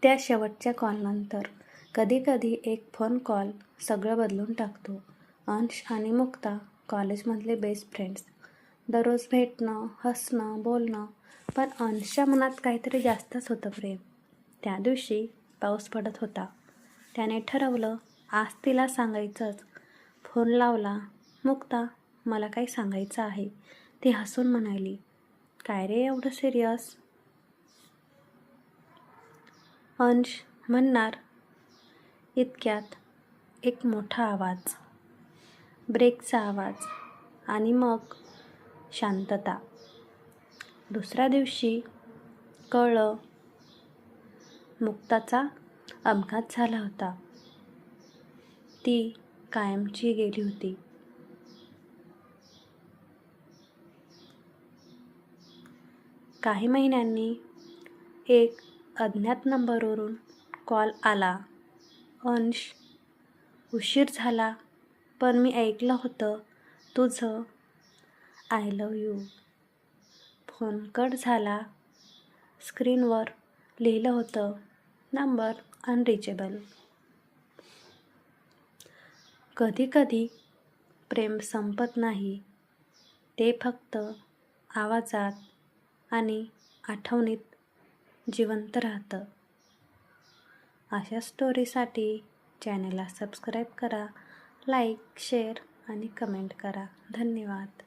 त्या शेवटच्या कॉलनंतर कधीकधी एक फोन कॉल सगळं बदलून टाकतो. अंश आणि मुक्ता कॉलेजमधले बेस्ट फ्रेंड्स. दररोज भेटणं, हसणं, बोलणं. पण अंशच्या मनात काहीतरी जास्तच होतं प्रेम. त्या दिवशी पाऊस पडत होता. त्याने ठरवलं आज तिला सांगायचंच. फोन लावला. मुक्ता, मला काही सांगायचं आहे. ती हसून म्हणाली, काय रे एवढं सिरियस? अंश म्हणणार. इतक्यात एक मोठा आवाज, ब्रेकचा आवाज आणि मग शांतता. दुसऱ्या दिवशी कळलं, मुक्ताचा अपघात झाला होता. ती कायमची गेली होती. काही महिन्यांनी एक अज्ञात नंबरवरून कॉल आला. अंश, उशीर झाला पण मी ऐकलं होतं तुझं I love you. Phone cut झाला. स्क्रीनवर लिहिलं होतं नंबर अनरिचेबल. कधीकधी प्रेम संपत नाही, ते फक्त आवाजात आणि आठवणीत जिवंत राहतं. अशा स्टोरीसाठी चॅनलला सबस्क्राईब करा, लाईक, शेअर आणि कमेंट करा. धन्यवाद.